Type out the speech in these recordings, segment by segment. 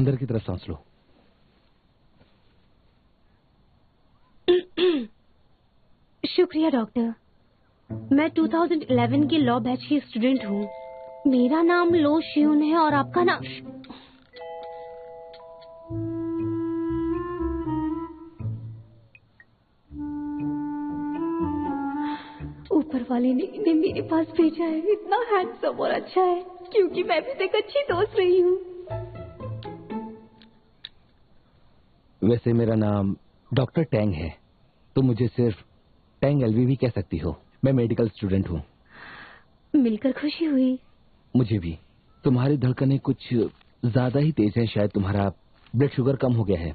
अंदर की तरफ सांस लो। शुक्रिया डॉक्टर। मैं 2011 के लॉ बैच की स्टूडेंट हूँ। मेरा नाम लो शियून है और आपका नाम? ऊपर वाले ने इन्हें मेरे पास भेजा है। इतना हैंडसम और अच्छा है क्योंकि मैं भी एक अच्छी दोस्त रही हूँ। वैसे मेरा नाम डॉक्टर टैंग है, तो मुझे सिर्फ टैंग एलवी भी कह सकती हो। मैं मेडिकल स्टूडेंट हूँ। मिलकर खुशी हुई। मुझे भी। तुम्हारी धड़कनें कुछ ज्यादा ही तेज है। शायद तुम्हारा ब्लड शुगर कम हो गया है।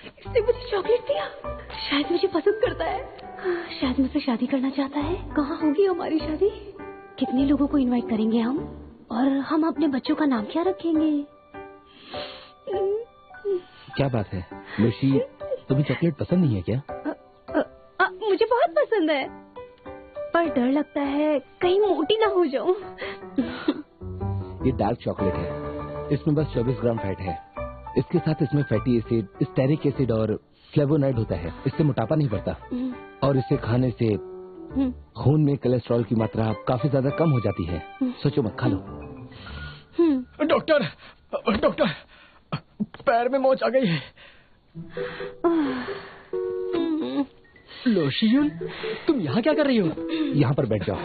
इसने मुझे चॉकलेट दिया। शायद मुझे पसंद करता है। शायद मुझसे शादी करना चाहता है। कहाँ होगी हमारी शादी? कितने लोगों को इनवाइट करेंगे हम? और हम अपने बच्चों का नाम क्या रखेंगे? क्या बात है लूसी, तुम्हें चॉकलेट पसंद नहीं है क्या? मुझे बहुत पसंद है, पर डर लगता है कहीं मोटी ना हो जाऊं। ये डार्क चॉकलेट है। इसमें बस 24 ग्राम फैट है। इसके साथ इसमें फैटी एसिड, स्टेरिक एसिड और फ्लेवोनॉइड होता है। इससे मोटापा नहीं बढ़ता और इसे खाने से खून में कोलेस्ट्रॉल की मात्रा काफी ज्यादा कम हो जाती है। सोचो मत, खा लो। डॉक्टर, डॉक्टर, पैर में मोच आ गई है। लोशियन, तुम यहाँ क्या कर रही हो? यहाँ पर बैठ जाओ।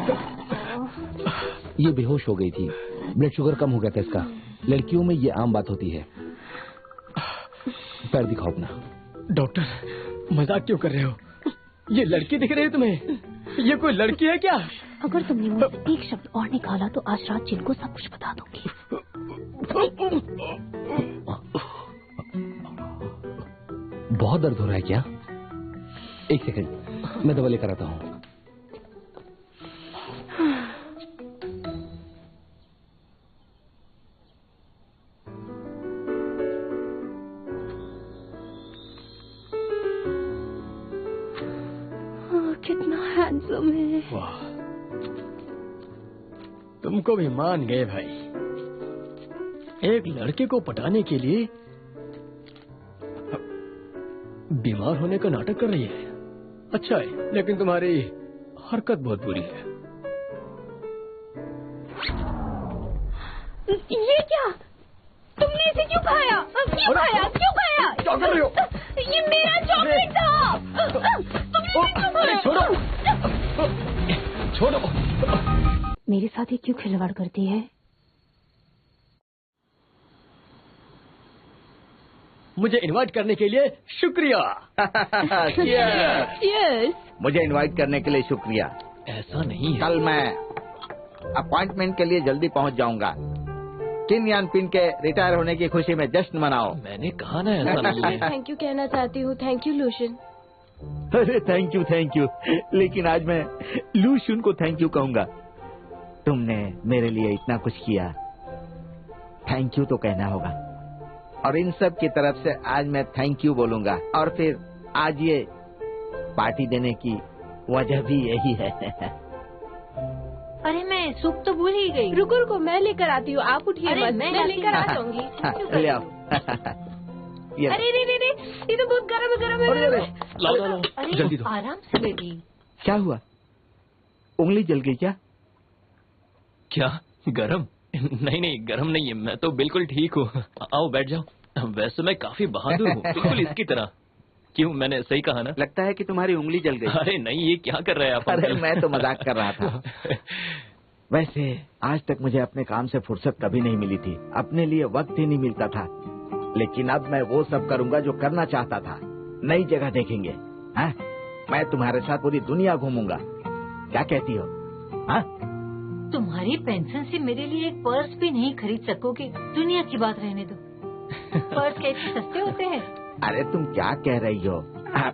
ये बेहोश हो गई थी। ब्लड शुगर कम हो गया था इसका। लड़कियों में ये आम बात होती है। पैर दिखाओ अपना। डॉक्टर, मजाक क्यों कर रहे हो? ये लड़की दिख रही है तुम्हें? ये कोई लड़की है क्या? अगर तुमने मुझसे एक शब्द और निकाला तो आज रात जिन को सब कुछ बता दूंगी। बहुत दर्द हो रहा है क्या? एक सेकंड, मैं दवा लेकर आता हूँ। कितना हैंडसम है। वाह, तुमको भी मान गए भाई। एक लड़के को पटाने के लिए बीमार होने का नाटक कर रही है। अच्छा है, लेकिन तुम्हारी हरकत बहुत बुरी है। ये क्या? तुमने इसे क्यों खाया? क्यों खाया? क्यों खाया? क्या कर रही हो? ये मेरा चॉकलेट था। तुमने क्यों छोड़ो, छोड़ो। मेरे साथ ये क्यों खिलवाड़ करती है? मुझे इनवाइट करने के लिए शुक्रिया। Cheers. मुझे इनवाइट करने के लिए शुक्रिया। ऐसा नहीं है। कल मैं अपॉइंटमेंट के लिए जल्दी पहुंच जाऊंगा। किन यान पिन के रिटायर होने की खुशी में जश्न मनाओ। मैंने कहा ना ऐसा नहीं है। थैंक यू कहना चाहती हूँ। Thank you लूशन। अरे थैंक यू, लेकिन आज मैं लूशन को थैंक यू कहूंगा। तुमने मेरे लिए इतना कुछ किया, थैंक यू तो कहना होगा। और इन सब की तरफ से आज मैं थैंक यू बोलूंगा। और फिर आज ये पार्टी देने की वजह भी यही है। अरे मैं सूप तो भूल ही गई। रुको रुको, मैं लेकर आती हूँ। आप उठिए मत, मैं लेकर आ जाऊंगी। ले आओ। अरे रे रे रे, ये तो बहुत गरम है। लाओ, जल्दी दो। आराम से बेटी। क्या हुआ? उंगली जल गई क्या? क्या गरम? नहीं, गरम नहीं है। मैं तो बिल्कुल ठीक हूँ। आओ बैठ जाओ। वैसे मैं काफी बहादुर हूँ, बिल्कुल इसकी तरह। क्यों, मैंने सही कहा ना? लगता है कि तुम्हारी उंगली जल गई। अरे नहीं, ये क्या कर रहे हैं आप? अरे मैं तो मजाक कर रहा था। वैसे आज तक मुझे अपने काम से फुर्सत कभी नहीं मिली थी। अपने लिए वक्त ही नहीं मिलता था। लेकिन अब मैं वो सब करूंगा जो करना चाहता था। नई जगह देखेंगे। हाँ? मैं तुम्हारे साथ पूरी दुनिया घूमूंगा। क्या कहती हो? हाँ? तुम्हारी पेंशन से मेरे लिए एक पर्स भी नहीं खरीद सकोगे। दुनिया की बात रहने दो। पर्स कैसे सस्ते होते हैं? अरे तुम क्या कह रही हो?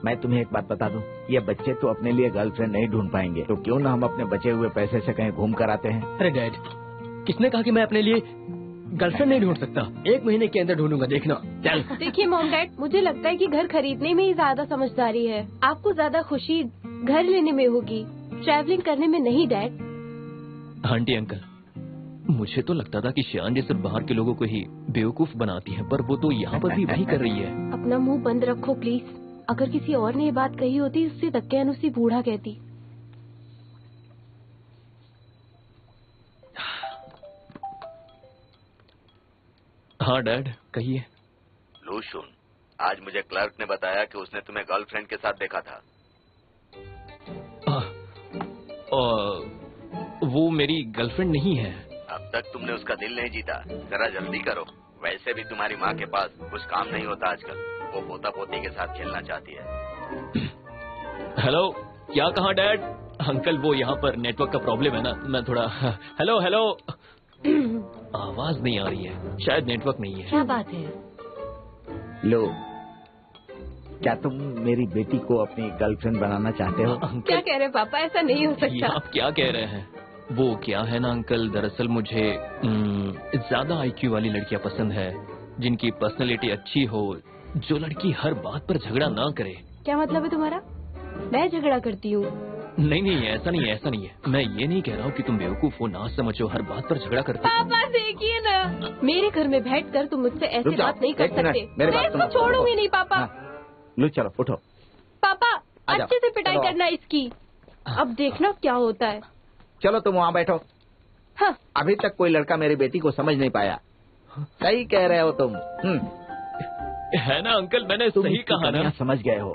मैं तुम्हें एक बात बता दूं, ये बच्चे तो अपने लिए गर्लफ्रेंड नहीं ढूंढ पाएंगे, तो क्यों ना हम अपने बचे हुए पैसे से कहीं घूम कर आते हैं। अरे डैड, किसने कहा कि मैं अपने लिए गर्लफ्रेंड नहीं ढूंढ सकता? 1 महीने के अंदर ढूंढूंगा, देखना। चल। देखिए मॉम डैड, मुझे लगता है कि घर खरीदने में ही ज्यादा समझदारी है। आपको ज्यादा खुशी घर लेने में होगी, ट्रैवलिंग करने में नहीं। डैड। आंटी अंकल, मुझे तो लगता था कि शान जैसे बाहर के लोगों को ही बेवकूफ बनाती है, पर वो तो यहाँ पर भी वही कर रही है। अपना मुंह बंद रखो प्लीज। अगर किसी और ने ये बात कही होती उससे दक्यानुसी बूढ़ा कहती। हाँ डैड, कहिए। लू शुन, आज मुझे क्लर्क ने बताया कि उसने तुम्हें गर्लफ्रेंड के साथ देखा था। वो मेरी गर्लफ्रेंड नहीं है। अब तक तुमने उसका दिल नहीं जीता, जरा जल्दी करो। वैसे भी तुम्हारी माँ के पास कुछ काम नहीं होता आजकल, वो पोता पोती के साथ खेलना चाहती है। हेलो, क्या कहा डैड? अंकल वो यहाँ पर नेटवर्क का प्रॉब्लम है ना, मैं थोड़ा हेलो हेलो आवाज नहीं आ रही है, शायद नेटवर्क नहीं है। क्या बात है? लो, क्या तुम मेरी बेटी को अपनी गर्लफ्रेंड बनाना चाहते हो? क्या कह रहे पापा, ऐसा नहीं हो ये सकता। आप क्या कह रहे हैं? वो क्या है ना अंकल, दरअसल मुझे ज्यादा आईक्यू वाली लड़कियां पसंद है, जिनकी पर्सनैलिटी अच्छी हो, जो लड़की हर बात पर झगड़ा ना करे। क्या मतलब है तुम्हारा? मैं झगड़ा करती हूँ? नहीं नहीं, ऐसा नहीं है, ऐसा नहीं है। मैं ये नहीं कह रहा हूँ कि तुम बेवकूफ हो, ना समझो, हर बात पर झगड़ा करते हो। पापा देखिए ना, मेरे घर में बैठकर तुम मुझसे ऐसी रुक जाओ, बात नहीं कर एक मिनट, सकते। मेरी मैं बात इसको सुनो। छोड़ूंगी नहीं पापा। लो चलो उठो। पापा आ जाओ, अच्छे से पिटाई चलो। करना इसकी। अब देखना क्या होता है। चलो तुम वहाँ बैठो। हाँ। अभी तक कोई लड़का मेरी बेटी को समझ नहीं पाया। सही कह रहे हो तुम। है ना अंकल, मैंने तुम सही इसकी कहा ना। कमियां समझ गए हो।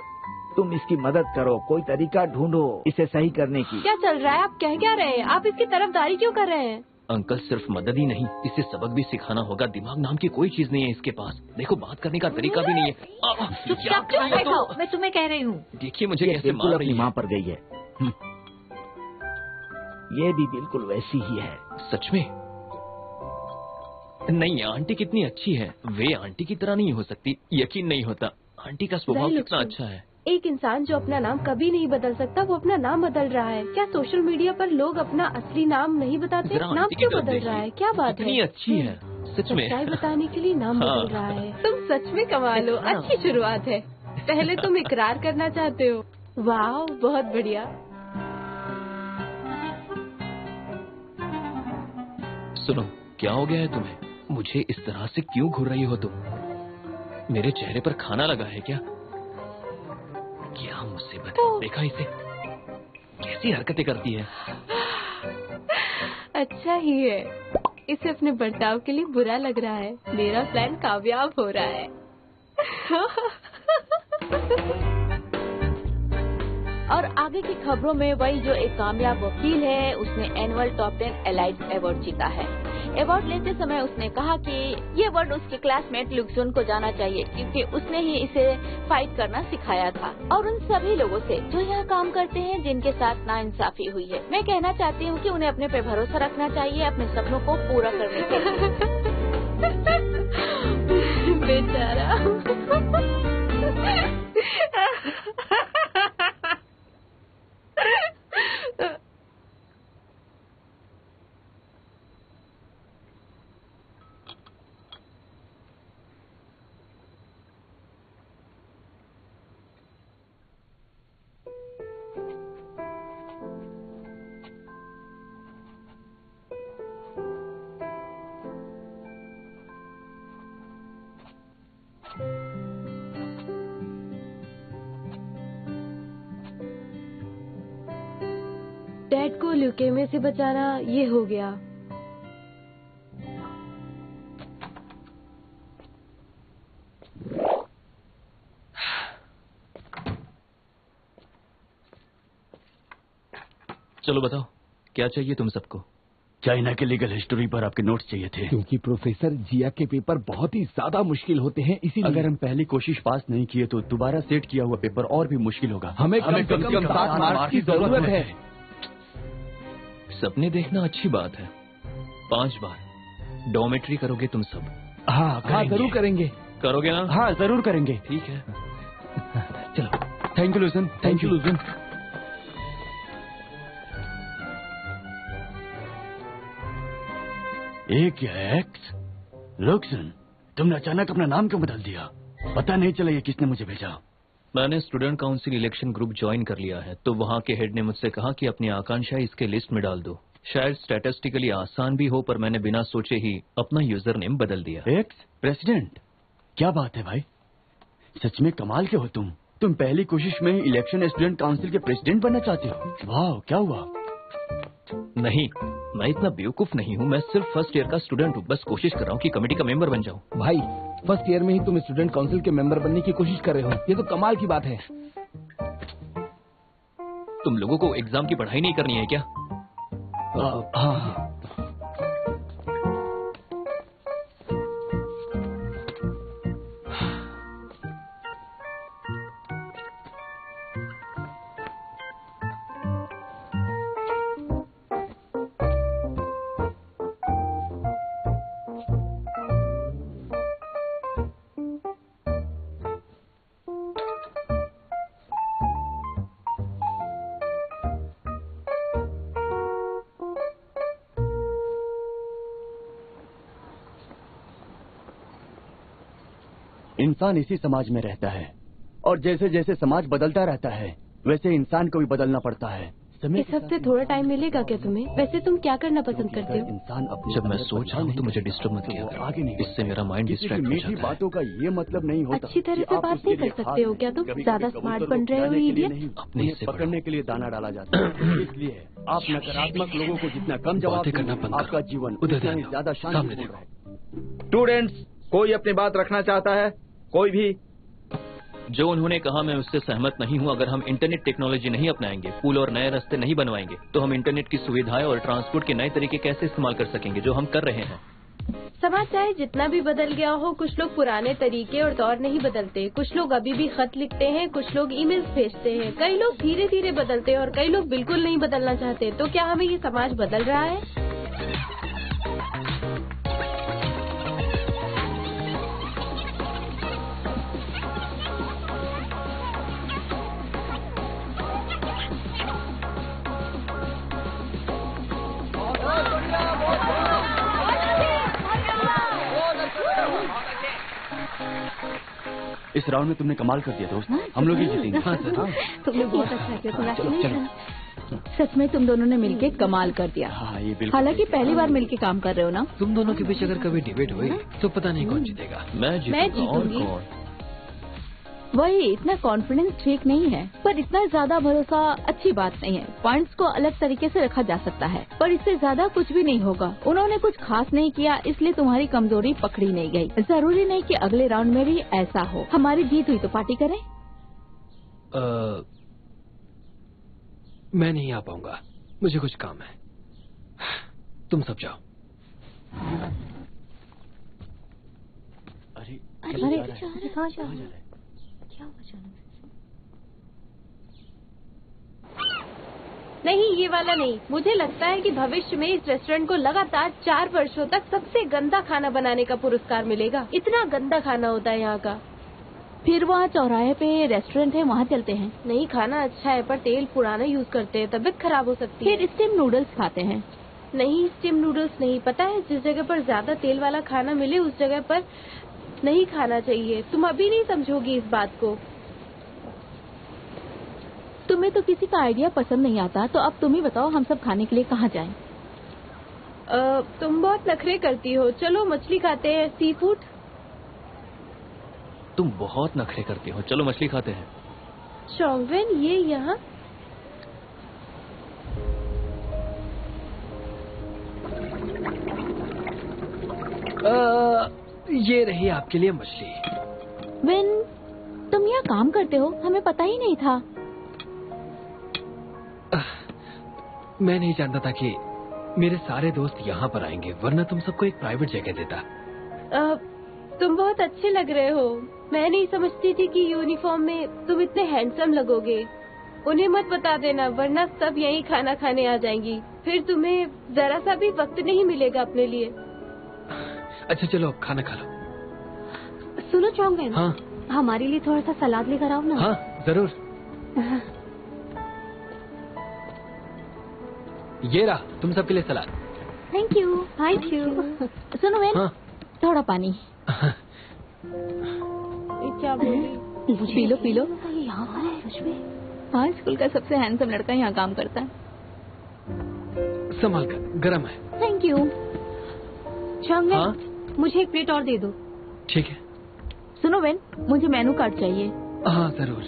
तुम इसकी मदद करो, कोई तरीका ढूंढो इसे सही करने की। क्या चल रहा है? आप कह क्या रहे हैं? आप इसकी तरफदारी क्यों कर रहे हैं? अंकल सिर्फ मदद ही नहीं, इसे सबक भी सिखाना होगा। दिमाग नाम की कोई चीज नहीं है इसके पास। देखो, बात करने का तरीका भी नहीं है। चुपचाप बैठो, मैं तुम्हें कह रही हूँ। देखिए मुझे ये कैसे बिल्कुल मार अपनी रही माँ है। पर गई है। ये भी बिल्कुल वैसी ही है। सच में? नहीं, आंटी कितनी अच्छी है, वे आंटी की तरह नहीं हो सकती। यकीन नहीं होता, आंटी का स्वभाव नहीं, कितना लक्ष्मण। अच्छा है। एक इंसान जो अपना नाम कभी नहीं बदल सकता, वो अपना नाम बदल रहा है। क्या सोशल मीडिया पर लोग अपना असली नाम नहीं बताते? जरा नाम आंटी की क्यों तरफ बदल देखिए, रहा है? क्या बात कितनी है? अच्छी है सच में। सच्चाई बताने के लिए नाम हाँ। बदल रहा है। तुम सच में कमाल हो, अच्छी शुरुआत है। पहले तुम इकरार करना चाहते हो। वाह, बहुत बढ़िया। सुनो, क्या हो गया है तुम्हें? मुझे इस तरह से क्यों घूर रही हो तुम? मेरे चेहरे पर खाना लगा है क्या? क्या मुसीबत है, देखा इसे कैसी हरकतें करती है। अच्छा ही है, इसे अपने बर्ताव के लिए बुरा लग रहा है। मेरा प्लान कामयाब हो रहा है। और आगे की खबरों में वही जो एक कामयाब वकील है, उसने एनुअल टॉप 10 एलाइट अवार्ड जीता है। अवार्ड लेते समय उसने कहा कि ये अवार्ड उसके क्लासमेट लुक्सुन को जाना चाहिए, क्योंकि उसने ही इसे फाइट करना सिखाया था। और उन सभी लोगों से जो यहाँ काम करते हैं, जिनके साथ नाइंसाफी हुई है, मैं कहना चाहती हूँ कि उन्हें अपने पे भरोसा रखना चाहिए, अपने सपनों को पूरा करने के लिए। बेचारा। डैड को ल्यूकेमिया से बचाना ये हो गया। चलो बताओ, क्या चाहिए तुम सबको? चाइना के लीगल हिस्ट्री पर आपके नोट्स चाहिए थे। क्योंकि प्रोफेसर जिया के पेपर बहुत ही ज्यादा मुश्किल होते हैं, इसीलिए अगर हम पहली कोशिश पास नहीं किए तो दोबारा सेट किया हुआ पेपर और भी मुश्किल होगा। हमें कम से कम 60 मार्क्स की जरूरत है। सपने देखना अच्छी बात है। 5 बार डॉर्मेट्री करोगे तुम सब? हाँ जरूर करेंगे। करोगे ना? हाँ जरूर करेंगे। ठीक है, चलो। थैंक यू लुसन। थैंक यू लुजन। एक या एक्स? लुसन, तुमने अचानक अपना नाम क्यों बदल दिया? पता नहीं चला ये किसने मुझे भेजा। मैंने student council election group join कर लिया है, तो वहाँ के हेड ने मुझसे कहा कि अपनी आकांक्षा इसके लिस्ट में डाल दो। शायद स्टैटिस्टिकली आसान भी हो, पर मैंने बिना सोचे ही अपना यूजर नेम बदल दिया। एक्स प्रेसिडेंट, क्या बात है भाई, सच में कमाल के हो तुम पहली कोशिश में ही इलेक्शन स्टूडेंट काउंसिल के प्रेसिडेंट बनना चाहते हो। वाह, क्या हुआ? नहीं, मैं इतना बेवकूफ नहीं हूँ। मैं सिर्फ फर्स्ट ईयर का स्टूडेंट हूँ, बस कोशिश कर रहा हूँ कि कमेटी का मेंबर बन जाऊँ। भाई, फर्स्ट ईयर में ही तुम स्टूडेंट काउंसिल के मेंबर बनने की कोशिश कर रहे हो, ये तो कमाल की बात है। तुम लोगों को एग्जाम की पढ़ाई नहीं करनी है क्या? हाँ। इंसान इसी समाज में रहता है और जैसे जैसे समाज बदलता रहता है वैसे इंसान को भी बदलना पड़ता है। इस हफ्ते थोड़ा टाइम मिलेगा क्या तुम्हें? वैसे तुम क्या करना पसंद करते हो? इंसान अपने जब मैं सोच रहा हूँ तो मुझे डिस्टर्ब मत किया करो, आगे नहीं, इससे मेरा माइंड डिस्ट्रैक्ट हो मीठी जाता है। बातों का ये मतलब नहीं होता अच्छी तरह से बात नहीं कर सकते हो क्या तुम? ज्यादा स्मार्ट बन रहे हो इडियट। अपने से पकड़ने के लिए दाना डाला जाता है। इसलिए आप नकारात्मक लोगों को जितना कम जवाब बातें करना बंद करो। आपका जीवन उधर उतना ही ध्यान दो, ज्यादा सामने शांतिपूर्ण देखो। है। स्टूडेंट्स, कोई अपनी बात रखना चाहता है? कोई भी? जो उन्होंने कहा मैं उससे सहमत नहीं हूँ। अगर हम इंटरनेट टेक्नोलॉजी नहीं अपनाएंगे, पुल और नए रास्ते नहीं बनवाएंगे, तो हम इंटरनेट की सुविधाएं और ट्रांसपोर्ट के नए तरीके कैसे इस्तेमाल कर सकेंगे जो हम कर रहे हैं? समाज चाहे जितना भी बदल गया हो, कुछ लोग पुराने तरीके और दौर नहीं बदलते। कुछ लोग अभी भी खत लिखते हैं, कुछ लोग ईमेल्स भेजते हैं, कई लोग धीरे धीरे बदलते हैं और कई लोग बिल्कुल नहीं बदलना चाहते। तो क्या हमें ये समाज बदल रहा है? इस राउंड में तुमने कमाल कर दिया दोस्त, हम लोग ही जीतेंगे। तुमने बहुत अच्छा किया, congratulations। सच में तुम दोनों ने मिलके कमाल कर दिया। हाँ, ये बिल्कुल। हालांकि पहली बार मिलके काम कर रहे हो ना। तुम दोनों के बीच अगर कभी डिबेट हुई तो पता नहीं कौन जीतेगा। मैं जीतूंगा और जीतूंगी। कौन? वही, इतना कॉन्फिडेंस ठीक नहीं है, पर इतना ज्यादा भरोसा अच्छी बात नहीं है। पॉइंट्स को अलग तरीके से रखा जा सकता है, पर इससे ज्यादा कुछ भी नहीं होगा। उन्होंने कुछ खास नहीं किया, इसलिए तुम्हारी कमजोरी पकड़ी नहीं गई। जरूरी नहीं कि अगले राउंड में भी ऐसा हो। हमारी जीत हुई तो पार्टी करें? मैं नहीं आ पाऊंगा, मुझे कुछ काम है। तुम सब जाओ। अरे कहाँ जा रहे हैं? नहीं, ये वाला नहीं। मुझे लगता है कि भविष्य में इस रेस्टोरेंट को लगातार 4 वर्षों तक सबसे गंदा खाना बनाने का पुरस्कार मिलेगा। इतना गंदा खाना होता है यहाँ का। फिर वहाँ चौराहे पे रेस्टोरेंट है, वहाँ चलते हैं। नहीं, खाना अच्छा है पर तेल पुराना यूज करते हैं, तबीयत खराब हो सकती है। फिर स्टीम नूडल्स खाते हैं। नहीं, स्टीम नूडल्स नहीं। पता है, जिस जगह पर ज्यादा तेल वाला खाना मिले उस जगह पर नहीं खाना चाहिए। तुम अभी नहीं समझोगी इस बात को। तुम्हें तो किसी का आइडिया पसंद नहीं आता, तो अब तुम ही बताओ हम सब खाने के लिए कहाँ जाएं? तुम बहुत नखरे करती हो। चलो मछली खाते हैं, सी फूड। तुम बहुत नखरे करती हो, चलो मछली खाते हैं। चौंगवेन, ये यहाँ ये रही आपके लिए मछली। विन, तुम यहाँ काम करते हो, हमें पता ही नहीं था। मैं नहीं जानता था कि मेरे सारे दोस्त यहाँ पर आएंगे, वरना तुम सबको एक प्राइवेट जगह देता। तुम बहुत अच्छे लग रहे हो। मैं नहीं समझती थी कि यूनिफॉर्म में तुम इतने हैंडसम लगोगे। उन्हें मत बता देना, वरना सब यहीं खाना खाने आ जाएंगी। फिर तुम्हें जरा सा भी वक्त नहीं मिलेगा अपने लिए। अच्छा चलो, खाना खा लो। सुनो चौंगवेन, हाँ, हमारे लिए थोड़ा सा सलाद लेकर आओ ना। हाँ जरूर। ये रहा तुम सबके लिए सलाद। Thank you. सुनो वेन, हाँ। थोड़ा पानी। क्या बोली? पी लो पी लो। यहाँ पर है सच में। हाँ, स्कूल का सबसे हैंडसम लड़का यहाँ काम करता है। संभाल कर, गरम है। Thank you. चंगन, हाँ? मुझे एक प्लेट और दे दो। ठीक है। सुनो वेन, मुझे मेनू कार्ड चाहिए। हाँ जरूर।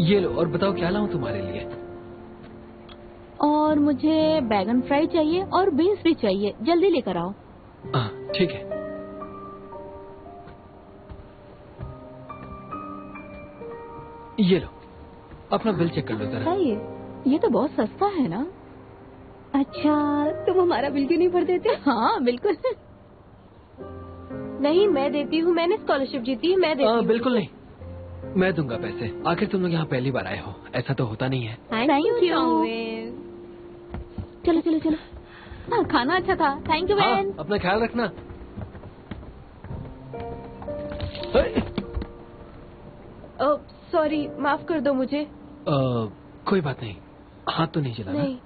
ये लो, और बताओ क्या लाऊं तुम्हारे लिए? और मुझे बैगन फ्राई चाहिए और बीन्स भी चाहिए, जल्दी लेकर आओ। हाँ ठीक है। ये लो, अपना बिल चेक कर लो जरा। सही है, ये तो बहुत सस्ता है ना। अच्छा, तुम हमारा बिल क्यों नहीं भर देते? हाँ बिल्कुल। नहीं, मैं देती हूँ, मैंने स्कॉलरशिप जीती है, मैं देती हूँ। बिल्कुल नहीं, मैं दूंगा पैसे। आखिर तुम लोग यहाँ पहली बार आए हो, ऐसा तो होता नहीं है। Thank you. चलो चलो चलो। हाँ, खाना अच्छा था। थैंक यू हाँ, वेन। अपना ख्याल रखना। सॉरी, माफ कर दो मुझे। कोई बात नहीं, हाथ तो नहीं चलाना। नहीं।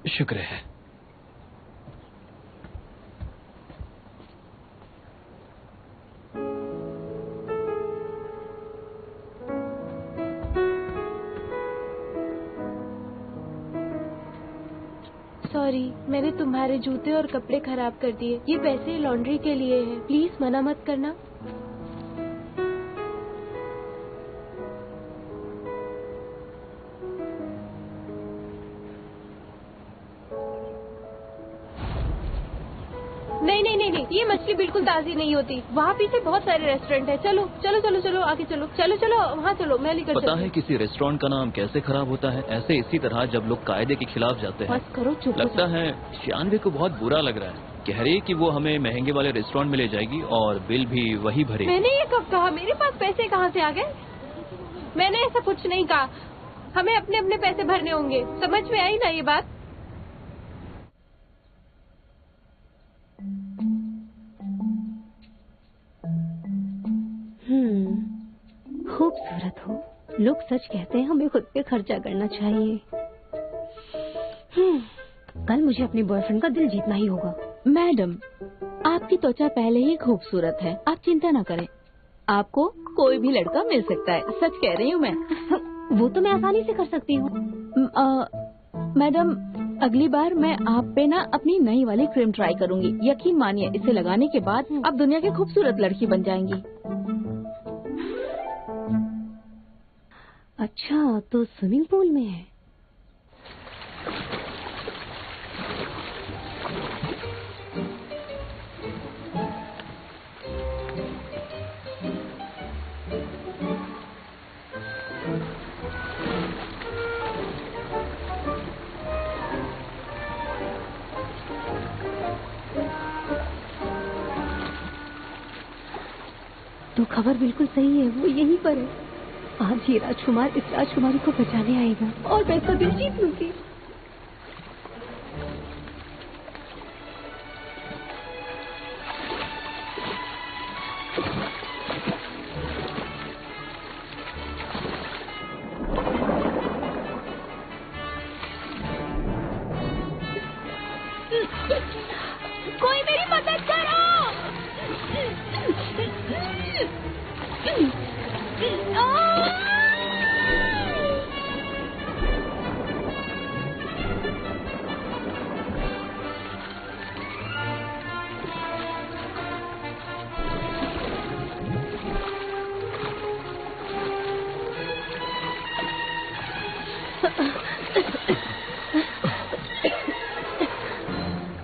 शुक्र है। सॉरी, मैंने तुम्हारे जूते और कपड़े खराब कर दिए। ये पैसे लॉन्ड्री के लिए हैं, प्लीज मना मत करना। नहीं नहीं नहीं नहीं, ये मछली बिल्कुल ताजी नहीं होती। वहाँ पीछे बहुत सारे रेस्टोरेंट है। चलो चलो चलो चलो, आगे चलो, चलो चलो वहाँ चलो, मैं लेकर पता चलती है किसी रेस्टोरेंट का नाम कैसे खराब होता है? ऐसे इसी तरह जब लोग कायदे के खिलाफ जाते हैं। बस करो, चुप हो लगता जाओ। है शानवी को बहुत बुरा लग रहा है। कह रही है कि वो हमें महंगे वाले रेस्टोरेंट में ले जाएगी और बिल भी वही भरेगी। मैंने ये कब कहा? मेरे पास पैसे कहाँ से आ गए? मैंने ऐसा कुछ नहीं कहा। हमें अपने अपने पैसे भरने होंगे, समझ में आई ना ये बात? खूबसूरत हो। लोग सच कहते हैं हमें खुद पे खर्चा करना चाहिए। कल मुझे अपने बॉयफ्रेंड का दिल जीतना ही होगा। मैडम, आपकी त्वचा पहले ही खूबसूरत है, आप चिंता न करें। आपको कोई भी लड़का मिल सकता है, सच कह रही हूँ मैं। वो तो मैं आसानी से कर सकती हूँ। मैडम, अगली बार मैं आप पे ना अपनी नई वाली क्रीम ट्राई करूंगी। यकीन मानिए, इसे लगाने के बाद आप दुनिया की खूबसूरत लड़की बन जाएंगी। अच्छा, तो स्विमिंग पूल में है। तो खबर बिल्कुल सही है, वो यहीं पर है। आज ये राजकुमार इस राजकुमारी को बचाने आएगा और मैं इसका दिल जीत लूंगी। कोई मेरी मदद करो।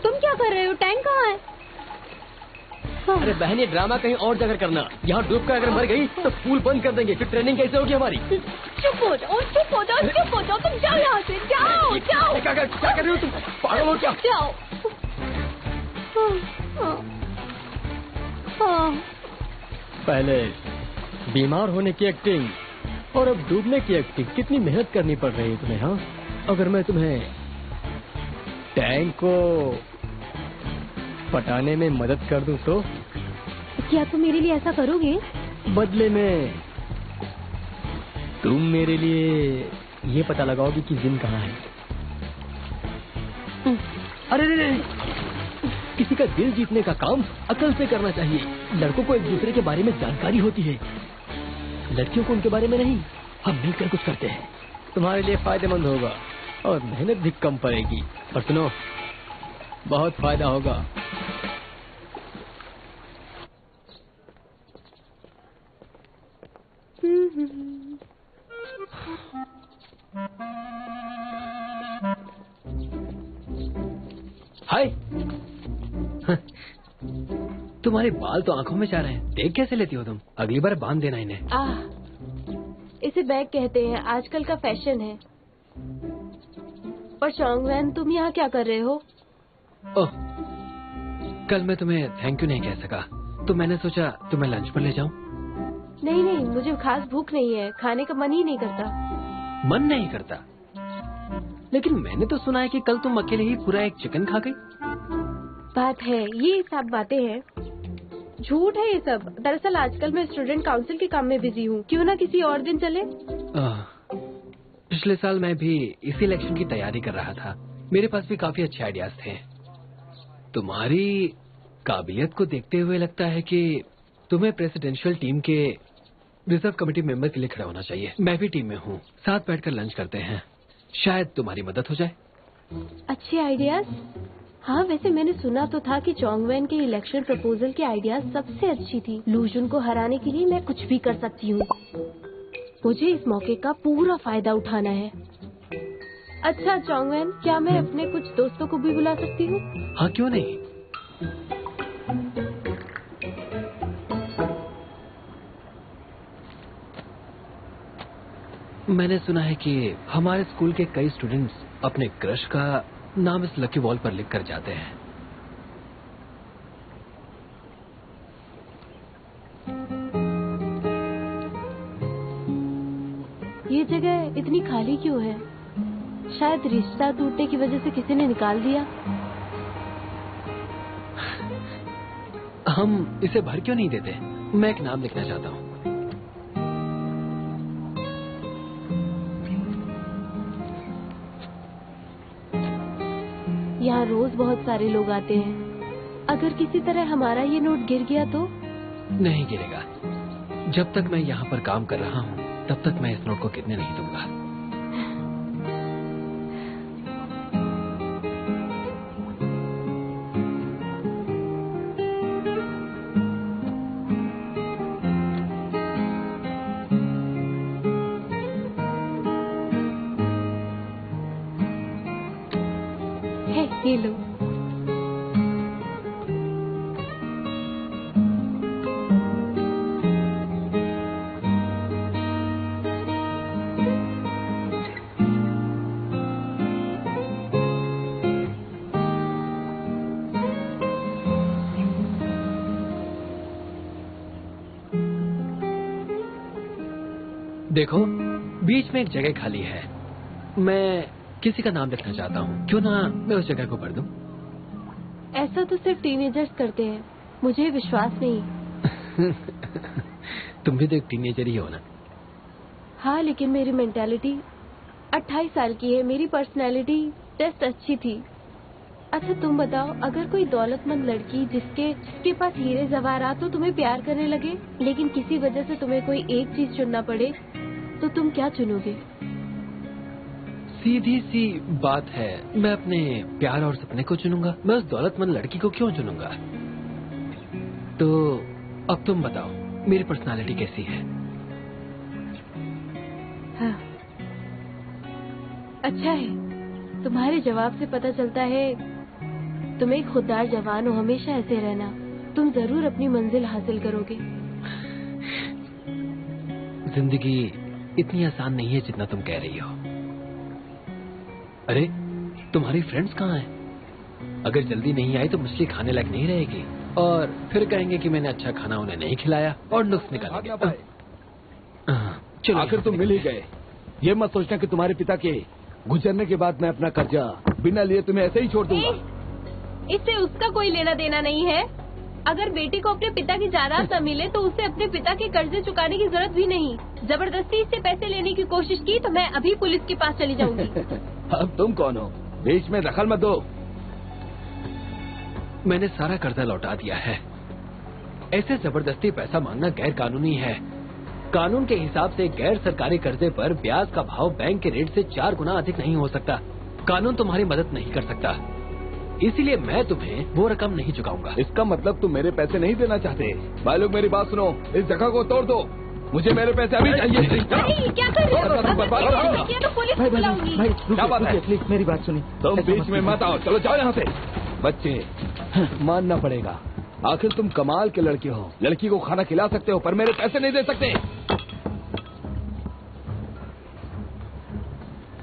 तुम क्या कर रहे हो? टैंक कहाँ है? अरे बहन, ये ड्रामा कहीं और जगह करना। यहाँ डूब कर अगर मर गई तो पूल बंद कर देंगे, फिर ट्रेनिंग कैसे होगी हमारी? चुप हो जाओ, चुप हो जाओ, चुप हो जाओ। तुम जाओ यहाँ से, जाओ जाओ। क्या कर रही हो तुम? पागल हो क्या? जाओ। पहले बीमार होने की एक्टिंग और अब डूबने की एक्टिंग, कितनी मेहनत करनी पड़ रही है तुम्हें? हाँ, अगर मैं तुम्हें टैंक को पटाने में मदद कर दूं तो? क्या तुम मेरे लिए ऐसा करोगे? बदले में तुम मेरे लिए ये पता लगाओगी कि जिन कहाँ है। अरे नहीं, किसी का दिल जीतने का काम अकल से करना चाहिए। लड़कों को एक दूसरे के बारे में जानकारी होती है। लड़कियों को उनके बारे में नहीं, हम मिलकर कुछ करते हैं। तुम्हारे लिए फायदेमंद होगा और मेहनत भी कम पड़ेगी। और सुनो, बहुत फायदा होगा। हाय। तुम्हारे बाल तो आंखों में जा रहे हैं, देख कैसे लेती हो तुम? अगली बार बांध देना इन्हें। इसे बैग कहते हैं, आजकल का फैशन है। और चोंगवेन, तुम यहाँ क्या कर रहे हो? ओह, कल मैं तुम्हें थैंक यू नहीं कह सका, तो मैंने सोचा तुम्हें लंच पर ले जाऊं। नहीं नहीं, मुझे खास भूख नहीं है, खाने का मन ही नहीं करता। मन नहीं करता? लेकिन मैंने तो सुना है कि कल तुम अकेले ही पूरा एक चिकन खा गई। बात है, ये सब बातें हैं, झूठ है ये सब। दरअसल आजकल मैं स्टूडेंट काउंसिल के काम में बिजी हूँ, क्यों ना किसी और दिन चले? पिछले साल मैं भी इसी इलेक्शन की तैयारी कर रहा था, मेरे पास भी काफी अच्छे आइडियाज थे। तुम्हारी काबिलियत को देखते हुए लगता है कि तुम्हें प्रेसिडेंशियल टीम के रिजर्व कमेटी मेंबर के लिए खड़ा होना चाहिए। मैं भी टीम में हूँ, साथ बैठकर लंच करते हैं, शायद तुम्हारी मदद हो जाए। अच्छे आइडियाज? हाँ, वैसे मैंने सुना तो था कि चोंगवेन के इलेक्शन प्रपोजल की आइडियाज सबसे अच्छी थी। लूजुन को हराने के लिए मैं कुछ भी कर सकती हूँ। मुझे इस मौके का पूरा फायदा उठाना है। अच्छा चोंगवेन, क्या मैं अपने कुछ दोस्तों को भी बुला सकती हूँ? हाँ, क्यों नहीं। मैंने सुना है कि हमारे स्कूल के कई स्टूडेंट्स अपने क्रश का नाम इस लकी वॉल पर लिख कर जाते हैं। ये जगह इतनी खाली क्यों है? शायद रिश्ता टूटने की वजह से किसी ने निकाल दिया। हम इसे भर क्यों नहीं देते? मैं एक नाम लिखना चाहता हूँ। यहाँ रोज बहुत सारे लोग आते हैं। अगर किसी तरह हमारा ये नोट गिर गया तो? नहीं गिरेगा। जब तक मैं यहाँ पर काम कर रहा हूँ तब तक मैं इस नोट को गिरने नहीं दूंगा। ये लो। देखो, बीच में एक जगह खाली है, मैं किसी का नाम लिखना चाहता हूँ, क्यों ना मैं उस जगह को भर दूं? ऐसा तो सिर्फ टीनेजर्स करते हैं, मुझे विश्वास नहीं। तुम भी तो एक टीनेजर ही हो ना? हाँ, लेकिन मेरी मेंटालिटी 28 साल की है, मेरी पर्सनैलिटी टेस्ट अच्छी थी। अच्छा तुम बताओ, अगर कोई दौलतमंद लड़की जिसके पास हीरे जवाहरात तो तुम्हें प्यार करने लगे, लेकिन किसी वजह से तुम्हें कोई एक चीज चुनना पड़े, तो तुम क्या चुनोगे? सीधी सी बात है, मैं अपने प्यार और सपने को चुनूंगा। मैं उस दौलतमंद लड़की को क्यों चुनूंगा? तो अब तुम बताओ, मेरी पर्सनालिटी कैसी है? हाँ, अच्छा है। तुम्हारे जवाब से पता चलता है तुम एक खुददार जवान हो। हमेशा ऐसे रहना, तुम जरूर अपनी मंजिल हासिल करोगे। जिंदगी इतनी आसान नहीं है जितना तुम कह रही हो। अरे, तुम्हारी फ्रेंड्स कहाँ हैं? अगर जल्दी नहीं आई तो मछली खाने लायक नहीं रहेगी और फिर कहेंगे कि मैंने अच्छा खाना उन्हें नहीं खिलाया और नुक्स निकालेंगे। चलो, आखिर तुम मिल ही गए। ये मत सोचना कि तुम्हारे पिता के गुजरने के बाद मैं अपना कर्जा बिना लिए तुम्हें ऐसे ही छोड़ दूंगा। इससे उसका कोई लेना देना नहीं है। अगर बेटे को अपने पिता की जायदाद न मिले तो उसे अपने पिता के कर्जे चुकाने की जरूरत भी नहीं। जबरदस्ती इससे पैसे लेने की कोशिश की तो मैं अभी पुलिस के पास चली जाऊंगी। अब तुम कौन हो? बीच में दखल मत दो। मैंने सारा कर्जा लौटा दिया है। ऐसे जबरदस्ती पैसा मांगना गैर कानूनी है। कानून के हिसाब से गैर सरकारी कर्जे पर ब्याज का भाव बैंक के रेट से 4 गुना अधिक नहीं हो सकता। कानून तुम्हारी मदद नहीं कर सकता, इसीलिए मैं तुम्हें वो रकम नहीं चुकाऊंगा। इसका मतलब तुम मेरे पैसे नहीं देना चाहते। भाई लोग मेरी बात सुनो, इस जगह को तोड़ दो, मुझे मेरे पैसे अभी चाहिए। अरे क्या कर रहे हो? ये तो पुलिस को बुलाऊंगी। क्या बात है? प्लीज मेरी बात सुनिए। तुम बीच में मत आओ, चलो जाओ यहाँ से। बच्चे, मानना पड़ेगा, आखिर तुम कमाल के लड़के हो। लड़की को खाना खिला सकते हो पर मेरे पैसे नहीं दे सकते।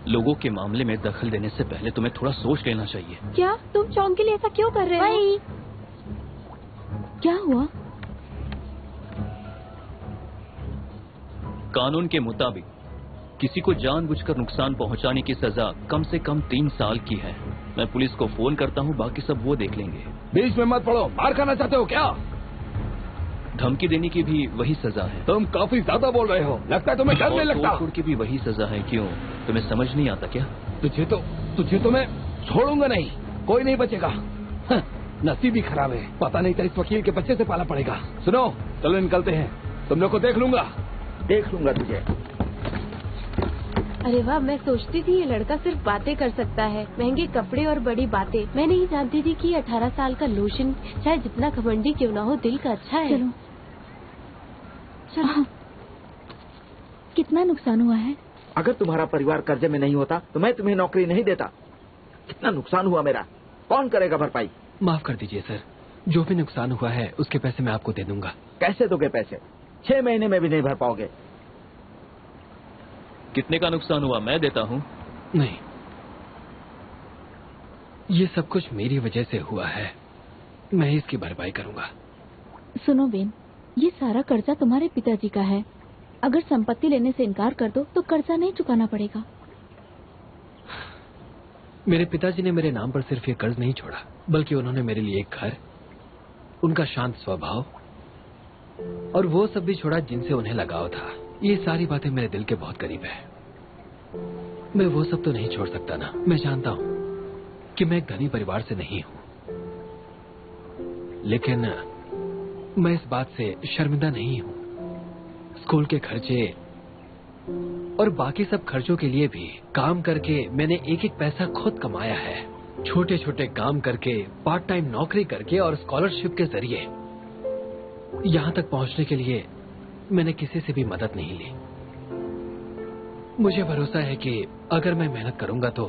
लोगों के मामले में दखल देने से पहले तुम्हें थोड़ा सोच लेना चाहिए। क्या तुम चौंक के लिए ऐसा क्यों कर रहे हो? क्या हुआ? कानून के मुताबिक किसी को जानबूझकर नुकसान पहुंचाने की सजा कम से कम 3 साल की है। मैं पुलिस को फोन करता हूं, बाकी सब वो देख लेंगे। बीच में मत पड़ो, मार खाना चाहते हो क्या? धमकी देने की भी वही सजा है। तुम काफी ज्यादा बोल रहे हो, लगता है तुम्हें डर नहीं लगता। तोड़ की भी वही सजा है। क्यों, तुम्हें समझ नहीं आता क्या? तुझे तो मैं छोड़ूंगा नहीं, कोई नहीं बचेगा। नसीब ही खराब है, पता नहीं था इस वकील के बच्चे से पाला पड़ेगा। सुनो, चलो निकलते हैं, तुम लोग को देख लूंगा तुझे। अरे वाह, मैं सोचती थी ये लड़का सिर्फ बातें कर सकता है, महंगे कपड़े और बड़ी बातें। मैं नहीं जानती थी कि 18 साल का लोशन चाहे जितना घमंडी क्यों ना हो, दिल का अच्छा है। चलो। कितना नुकसान हुआ है? अगर तुम्हारा परिवार कर्जे में नहीं होता तो मैं तुम्हें नौकरी नहीं देता। कितना नुकसान हुआ मेरा, कौन करेगा भरपाई? माफ कर दीजिए सर, जो भी नुकसान हुआ है उसके पैसे मैं आपको दे दूंगा। कैसे दोगे पैसे? 6 महीने में भी नहीं भर पाओगे। कितने का नुकसान हुआ मैं देता हूँ। नहीं, ये सब कुछ मेरी वजह से हुआ है, मैं इसकी भरपाई करूंगा। सुनो बेन, ये सारा कर्जा तुम्हारे पिताजी का है। अगर संपत्ति लेने से इनकार कर दो तो कर्जा नहीं चुकाना पड़ेगा। मेरे पिताजी ने मेरे नाम पर सिर्फ ये कर्ज नहीं छोड़ा, बल्कि उन्होंने मेरे लिए एक घर, उनका शांत स्वभाव और वो सब भी छोड़ा जिनसे उन्हें लगाव था। ये सारी बातें मेरे दिल के बहुत करीब है। मैं वो सब तो नहीं छोड़ सकता ना। मैं जानता हूं कि मैं एक धनी परिवार से नहीं हूं, लेकिन मैं इस बात से शर्मिंदा नहीं हूं। स्कूल के खर्चे और बाकी सब खर्चों के लिए भी काम करके मैंने एक एक पैसा खुद कमाया है। छोटे छोटे काम करके, पार्ट टाइम नौकरी करके और स्कॉलरशिप के जरिए यहां तक पहुंचने के लिए मैंने किसी से भी मदद नहीं ली। मुझे भरोसा है कि अगर मैं मेहनत करूंगा तो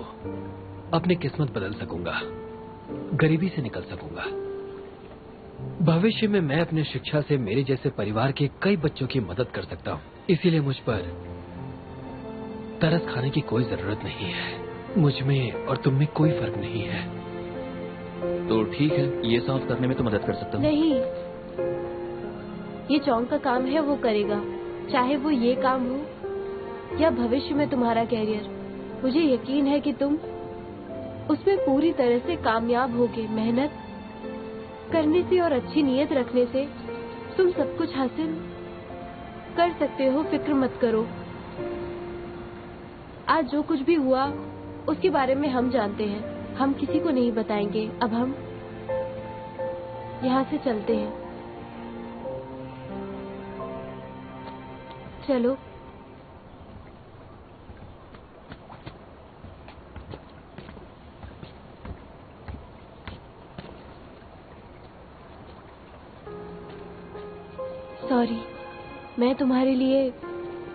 अपनी किस्मत बदल सकूंगा, गरीबी से निकल सकूंगा। भविष्य में मैं अपने शिक्षा से मेरे जैसे परिवार के कई बच्चों की मदद कर सकता हूं। इसीलिए मुझ पर तरस खाने की कोई जरूरत नहीं है। मुझ में और तुम में कोई फर्क नहीं है। तो ठीक है, ये साफ करने में तो मदद कर सकता हूँ। नहीं, ये चौंक का काम है, वो करेगा, चाहे वो ये काम हो या भविष्य में तुम्हारा कैरियर। मुझे यकीन है कि तुम उसमें पूरी तरह से कामयाब होगे। मेहनत करने से और अच्छी नीयत रखने से तुम सब कुछ हासिल कर सकते हो। फिक्र मत करो। आज जो कुछ भी हुआ उसके बारे में हम जानते हैं, हम किसी को नहीं बताएंगे। अब हम यहाँ से चलते हैं। चलो। सॉरी, मैं तुम्हारे लिए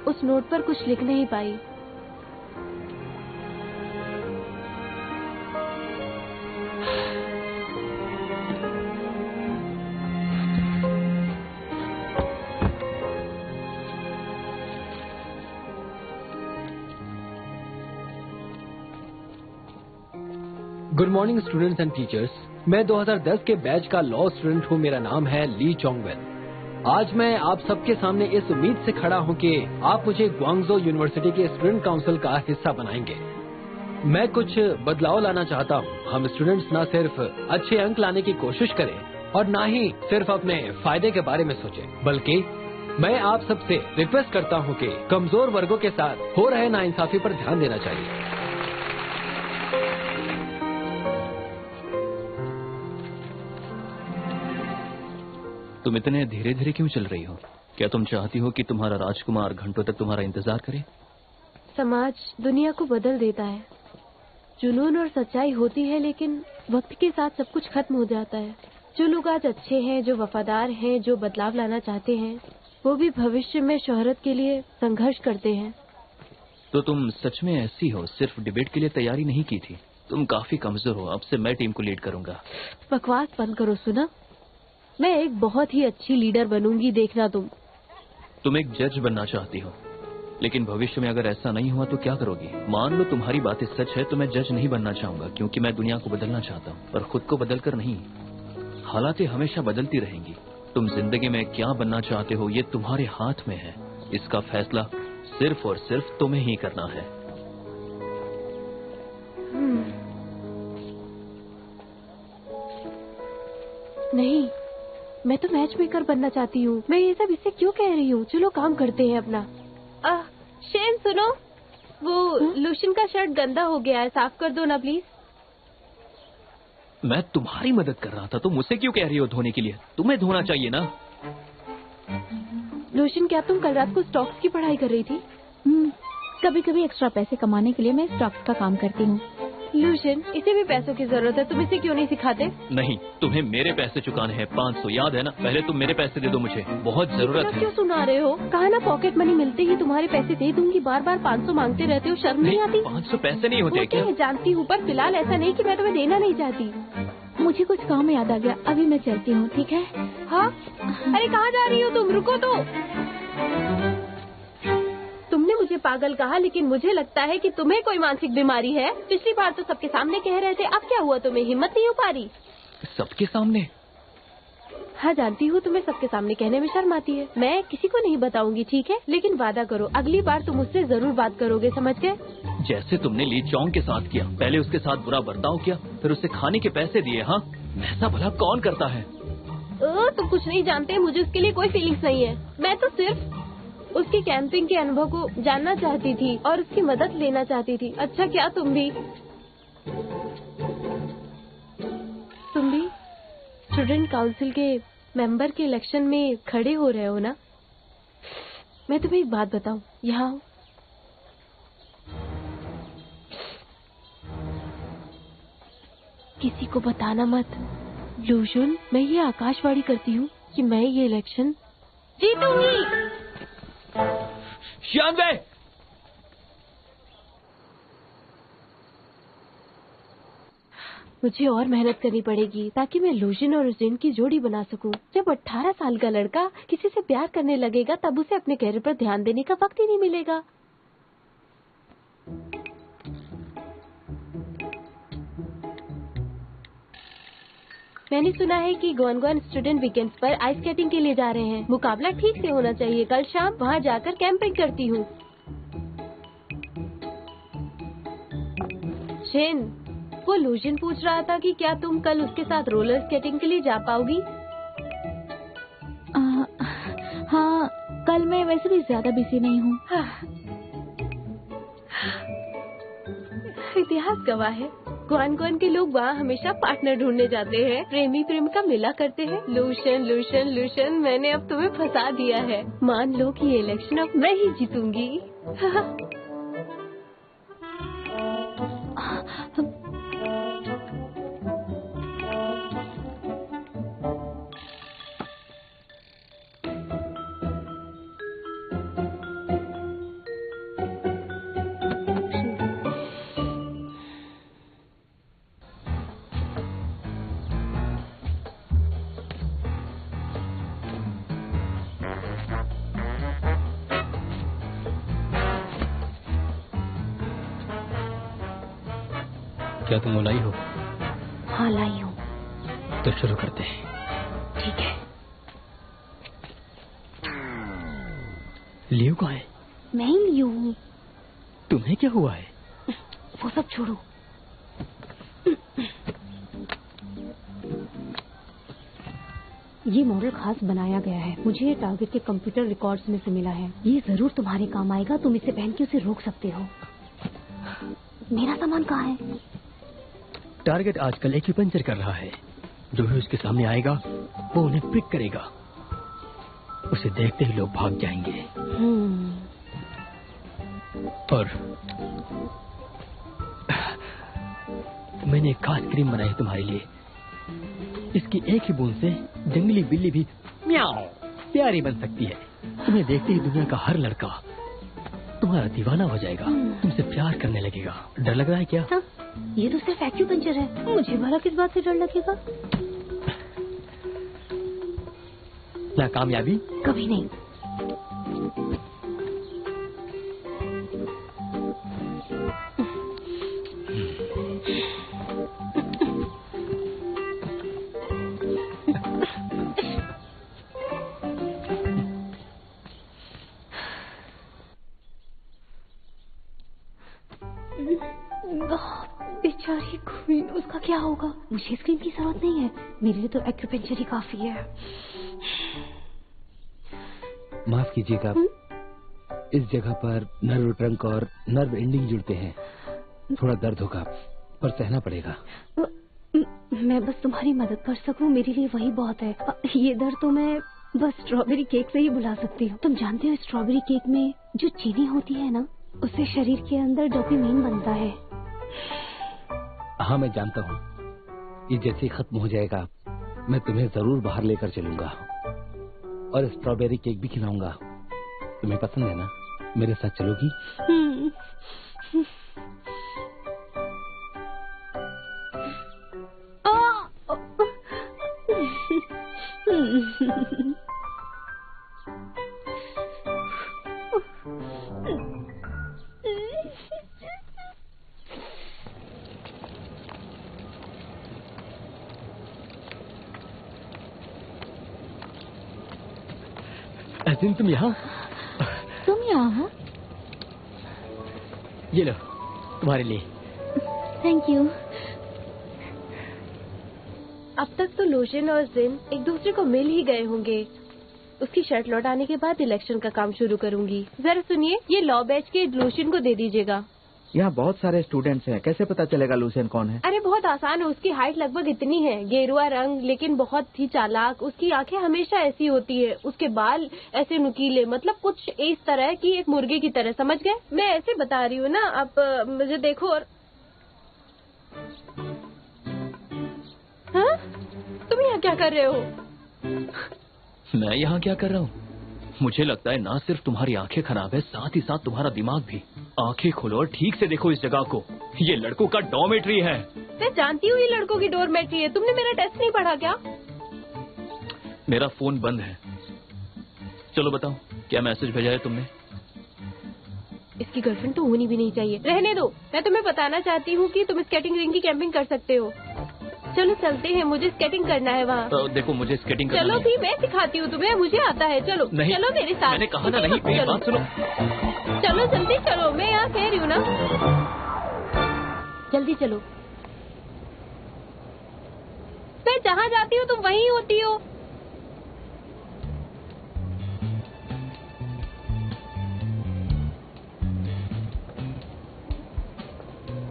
उस नोट पर कुछ लिख नहीं पाई। Good morning students and teachers. मैं 2010 के बैच का लॉ स्टूडेंट हूँ। मेरा नाम है ली चोंगवेल। आज मैं आप सबके सामने इस उम्मीद से खड़ा हूँ कि आप मुझे ग्वांगझो यूनिवर्सिटी के स्टूडेंट काउंसिल का हिस्सा बनाएंगे। मैं कुछ बदलाव लाना चाहता हूँ। हम स्टूडेंट्स न सिर्फ अच्छे अंक लाने की कोशिश करें और न ही सिर्फ अपने फायदे के बारे में सोचें, बल्कि मैं आप सबसे रिक्वेस्ट करता हूँ कि कमजोर वर्गों के साथ हो रहे नाइंसाफी पर ध्यान देना चाहिए। तुम इतने धीरे धीरे क्यों चल रही हो? क्या तुम चाहती हो कि तुम्हारा राजकुमार घंटों तक तुम्हारा इंतजार करे? समाज दुनिया को बदल देता है। जुनून और सच्चाई होती है, लेकिन वक्त के साथ सब कुछ खत्म हो जाता है। जो लोग आज अच्छे हैं, जो वफादार हैं, जो बदलाव लाना चाहते हैं, वो भी भविष्य में शोहरत के लिए संघर्ष करते हैं। तो तुम सच में ऐसी हो? सिर्फ डिबेट के लिए तैयारी नहीं की थी? तुम काफी कमजोर हो। अब से मैं टीम को लीड करूंगा। बकवास बंद करो सुना। मैं एक बहुत ही अच्छी लीडर बनूंगी, देखना तुम एक जज बनना चाहती हो, लेकिन भविष्य में अगर ऐसा नहीं हुआ तो क्या करोगी? मान लो तुम्हारी बातें सच है तो मैं जज नहीं बनना चाहूंगा, क्योंकि मैं दुनिया को बदलना चाहता हूँ, पर खुद को बदलकर नहीं। हालातें हमेशा बदलती रहेंगी। तुम जिंदगी में क्या बनना चाहते हो ये तुम्हारे हाथ में है। इसका फैसला सिर्फ और सिर्फ तुम्हें ही करना है। नहीं, मैं तो मैच मेकर बनना चाहती हूँ। मैं ये सब इससे क्यों कह रही हूँ? चलो काम करते हैं अपना। शेन सुनो, वो लूशियन का शर्ट गंदा हो गया है, साफ कर दो ना प्लीज। मैं तुम्हारी मदद कर रहा था तो मुझसे क्यों कह रही हो धोने के लिए? तुम्हें धोना चाहिए ना। लूशियन, क्या तुम कल रात को स्टॉक्स की पढ़ाई कर रही थी? कभी कभी एक्स्ट्रा पैसे कमाने के लिए मैं स्टॉक्स का काम करती हूँ। लूशियन, इसे भी पैसों की जरूरत है, तुम इसे क्यों नहीं सिखाते? नहीं, तुम्हें मेरे पैसे चुकाने हैं 500, याद है ना? पहले तुम मेरे पैसे दे दो, मुझे बहुत जरूरत है। क्यों सुना रहे हो? कहा ना पॉकेट मनी मिलते ही तुम्हारे पैसे दे दूंगी। बार बार 500 मांगते रहते हो, शर्म नहीं आती? 500 पैसे नहीं होते क्या? जानती हूँ, पर फिलहाल ऐसा नहीं कि मैं तुम्हें देना नहीं चाहती। मुझे कुछ काम याद आ गया, अभी मैं चलती हूँ, ठीक है? हाँ, अरे कहाँ जा रही हो तुम? रुको तो। तुमने मुझे पागल कहा, लेकिन मुझे लगता है कि तुम्हें कोई मानसिक बीमारी है। पिछली बार तो सबके सामने कह रहे थे, अब क्या हुआ? तुम्हें हिम्मत नहीं हो पा रही? सबके सामने? हाँ, जानती हूँ तुम्हें सबके सामने कहने में शर्म आती है। मैं किसी को नहीं बताऊंगी, ठीक है? लेकिन वादा करो, अगली बार तुम मुझसे जरूर बात करोगे, समझ गए? जैसे तुमने ली चौंग के साथ किया। पहले उसके साथ बुरा बर्ताव किया, फिर उसे खाने के पैसे दिए। हाँ, ऐसा भला कौन करता है? तुम कुछ नहीं जानते, मुझे उसके लिए कोई फीलिंग्स नहीं है। मैं तो सिर्फ उसके कैंपिंग के अनुभव को जानना चाहती थी और उसकी मदद लेना चाहती थी। अच्छा, क्या तुम भी स्टूडेंट काउंसिल के मेंबर के इलेक्शन में खड़े हो रहे हो ना? मैं तुम्हें एक बात बताऊं, यहाँ आओ। किसी को बताना मत। लूशियन, मैं ये आकाशवाणी करती हू कि मैं ये इलेक्शन जीतूंगी। शानवे! मुझे और मेहनत करनी पड़ेगी ताकि मैं लूशियन और जिन की जोड़ी बना सकूं। जब 18 साल का लड़का किसी से प्यार करने लगेगा, तब उसे अपने कैरियर पर ध्यान देने का वक्त ही नहीं मिलेगा। मैंने सुना है कि गोनगोन स्टूडेंट वीकेंड्स पर आइस स्केटिंग के लिए जा रहे हैं। मुकाबला ठीक से होना चाहिए। कल शाम वहाँ जाकर कैंपिंग करती हूँ। शेन, वो लूशियन पूछ रहा था कि क्या तुम कल उसके साथ रोलर स्केटिंग के लिए जा पाओगी? हाँ, कल मैं वैसे भी ज्यादा बिजी नहीं हूँ। इतिहास गवाह है, गोनगोन के लोग वहाँ हमेशा पार्टनर ढूंढने जाते हैं, प्रेमी प्रेम का मिला करते हैं। लूशियन लूशियन लूशियन, मैंने अब तुम्हें फंसा दिया है। मान लो कि ये इलेक्शन अब मैं ही जीतूंगी। क्या तुम लाई हो? हाँ, लाई हूँ। तो शुरू करते हैं। ठीक है। लियो कहाँ है? मैं ही लियो हूँ। तुम्हें क्या हुआ है? वो सब छोड़ो। ये मॉडल खास बनाया गया है। मुझे ये टारगेट के कंप्यूटर रिकॉर्ड्स में से मिला है। ये जरूर तुम्हारे काम आएगा। तुम इसे पहन के उसे रोक सकते हो। मेरा सामान कहाँ है? टारगेट आजकल एक्यूपंक्चर कर रहा है। जो भी उसके सामने आएगा वो उन्हें पिक करेगा। उसे देखते ही लोग भाग जाएंगे। और मैंने एक खास क्रीम बनाई तुम्हारे लिए। इसकी एक ही बूंद से जंगली बिल्ली भी म्याऊ प्यारी बन सकती है। तुम्हें देखते ही दुनिया का हर लड़का तुम्हारा दीवाना हो जाएगा, तुमसे प्यार करने लगेगा। डर लग रहा है क्या? हाँ, ये तो सिर्फ एक्यूपंक्चर है, मुझे भला किस बात से डर लगेगा? नाकामयाबी कभी नहीं। बेचारी क्वीन, उसका क्या होगा? मुझे स्क्रीन की जरूरत नहीं है, मेरे लिए तो एक्यूपंक्चर ही काफी है। माफ कीजिएगा, इस जगह पर नर्व ट्रंक और नर्व एंडिंग जुड़ते हैं। थोड़ा दर्द होगा पर सहना पड़ेगा। मैं बस तुम्हारी मदद कर सकूं, मेरे लिए वही बहुत है। ये दर्द तो मैं बस स्ट्रॉबेरी केक से ही बुला सकती हूँ। तुम जानते हो स्ट्रॉबेरी केक में जो चीनी होती है ना, उससे शरीर के अंदर डोपामाइन बनता है। हाँ मैं जानता हूँ। ये जैसे ही खत्म हो जाएगा मैं तुम्हें जरूर बाहर लेकर चलूंगा और स्ट्रॉबेरी केक भी खिलाऊंगा। तुम्हें पसंद है ना? मेरे साथ चलोगी? अजीम, तुम यहाँ? तुम यहाँ? ये लो तुम्हारे लिए। Thank you. अब तक तो लोशन और जिन एक दूसरे को मिल ही गए होंगे। उसकी शर्ट लौटाने के बाद इलेक्शन का काम शुरू करूंगी। जरा सुनिए, ये लॉ बैच के लोशन को दे दीजिएगा। यहाँ बहुत सारे स्टूडेंट्स हैं, कैसे पता चलेगा लूसेन कौन है? अरे बहुत आसान है, उसकी हाइट लगभग इतनी है, गेरुआ रंग लेकिन बहुत ही चालाक। उसकी आंखें हमेशा ऐसी होती है, उसके बाल ऐसे नुकीले, मतलब कुछ इस तरह की एक मुर्गे की तरह, समझ गए? मैं ऐसे बता रही हूँ ना, आप मुझे देखो। और हाँ, तुम यहाँ क्या कर रहे हो? मैं यहाँ क्या कर रहा हूँ? मुझे लगता है ना सिर्फ तुम्हारी आंखें खराब है, साथ ही साथ तुम्हारा दिमाग भी। आंखें खोलो और ठीक से देखो इस जगह को। ये लड़कों का डॉर्मेट्री है। मैं जानती हूँ ये लड़कों की डॉर्मेट्री है। तुमने मेरा टेस्ट नहीं पढ़ा क्या? मेरा फोन बंद है। चलो बताओ, क्या मैसेज भेजा है तुमने? इसकी गर्लफ्रेंड तो होनी भी नहीं चाहिए। रहने दो, मैं तुम्हें बताना चाहती हूँ कि तुम स्केटिंग रिंग की कैंपिंग कर सकते हो। चलो चलते हैं, मुझे स्केटिंग करना है वहाँ। तो देखो, मुझे स्केटिंग करना चलो भी, मैं सिखाती हूँ तुम्हें, मुझे आता है। चलो नहीं, चलो मेरे साथ। मैंने कहा ना नहीं, मेरी बात सुनो। चलो जल्दी चलो, मैं यहाँ कह रही हूँ ना, जल्दी चलो। मैं जहाँ जाती हूँ तुम वहीं होती हो।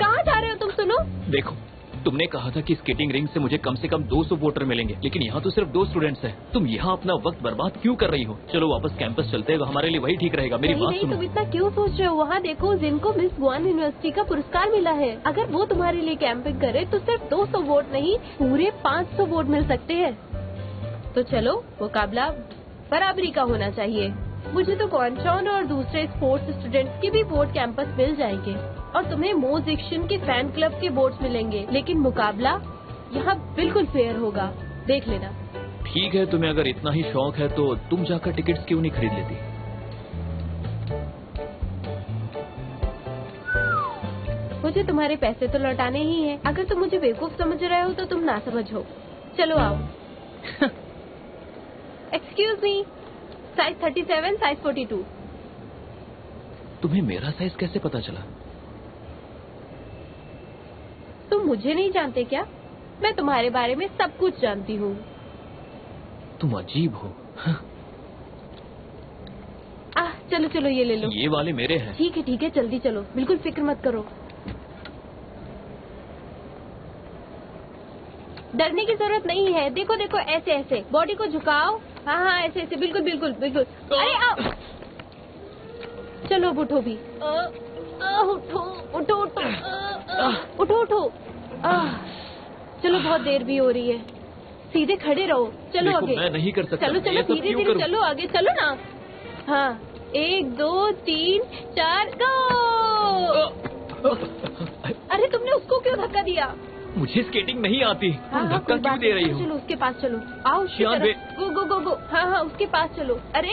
कहाँ जा रहे हो तुम? सुनो, देखो, तुमने कहा था कि स्केटिंग रिंग से मुझे कम से कम 200 वोटर मिलेंगे, लेकिन यहाँ तो सिर्फ 2 स्टूडेंट्स हैं। तुम यहाँ अपना वक्त बर्बाद क्यों कर रही हो? चलो वापस कैंपस चलते हैं, हमारे लिए वही ठीक रहेगा। मेरी बात सुनो। तुम इतना क्यों सोच रहे हो? वहाँ देखो, जिनको मिस गुआन यूनिवर्सिटी का पुरस्कार मिला है। अगर वो तुम्हारे लिए कैंपिंग करे तो सिर्फ 200 वोट नहीं, पूरे 500 वोट मिल सकते हैं। तो चलो, मुकाबला बराबरी का होना चाहिए। मुझे तो कॉन्चॉन और दूसरे स्पोर्ट्स स्टूडेंट्स के भी वोट कैंपस मिल जाएंगे और तुम्हें मोज एक्शन के फैन क्लब के वोट्स मिलेंगे, लेकिन मुकाबला यहाँ बिल्कुल फेयर होगा, देख लेना। ठीक है, तुम्हें अगर इतना ही शौक है तो तुम जाकर टिकट्स क्यों नहीं खरीद लेती? मुझे तुम्हारे पैसे तो लौटाने ही हैं। अगर तुम मुझे बेवकूफ समझ रहे हो तो तुम ना समझो। चलो आओ। Excuse me, size 37, size 42। तुम्हें मेरा साइज कैसे पता चला? तुम मुझे नहीं जानते क्या? मैं तुम्हारे बारे में सब कुछ जानती हूँ। तुम अजीब हो। चलो चलो, ये ले लो। ये वाले मेरे हैं। ठीक है, जल्दी चलो, बिल्कुल फिक्र मत करो। डरने की जरूरत नहीं है। देखो देखो, ऐसे ऐसे बॉडी को झुकाओ हाँ हाँ ऐसे ऐसे बिल्कुल बिल्कुल बिल्कुल। अरे आओ, चलो अब उठो भी। उठो उठो उठो उठो उठो। चलो बहुत देर भी हो रही है, सीधे खड़े रहो। चलो आगे। मैं नहीं कर सकता। चलो चलो धीरे धीरे चलो आगे, चलो ना। हाँ 1 2 3 4 गो। अरे तुमने उसको क्यों धक्का दिया? मुझे स्केटिंग नहीं आती। हाँ, तुम धक्का क्यों दे रही हो? चलो उसके पास चलो, आओ उसकी शियान तरफ। गो गो गो गो। हाँ हाँ उसके पास चलो। अरे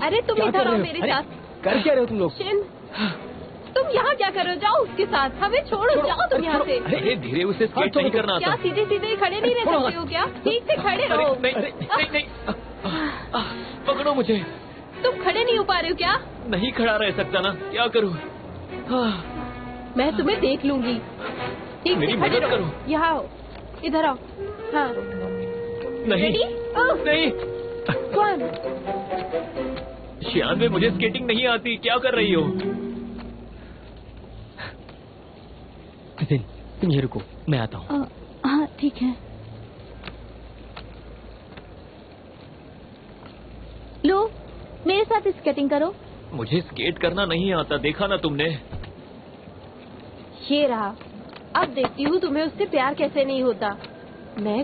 अरे तुम इधर आओ मेरे साथ। कर क्या रहे हो तुम लोग? शिन तुम यहाँ क्या कर रहे हो? जाओ उसके साथ, हमें छोड़ो, जाओ तुम यहाँ से। धीरे धीरे उसे स्केट नहीं करना क्या आता। सीधे सीधे खड़े नहीं रह सकते हो क्या? ठीक से खड़े रहो। नहीं पकड़ो मुझे। तुम खड़े नहीं हो पा रहे हो क्या? नहीं खड़ा रह सकता ना, क्या करूँ? मैं तुम्हें देख लूंगी। ठीक मेरी से खड़े मदद रहो। करो। यहाँ आओ, इधर आओ। हाँ नहीं नहीं कौन? शियान, मुझे स्केटिंग नहीं आती, क्या कर रही हो? जिन, तुम ये रुको, मैं आता हूँ। हाँ ठीक है। लो मेरे साथ स्केटिंग करो। मुझे स्केट करना नहीं आता, देखा ना तुमने। ये रहा, अब देखती हूँ तुम्हें उससे प्यार कैसे नहीं होता। मैं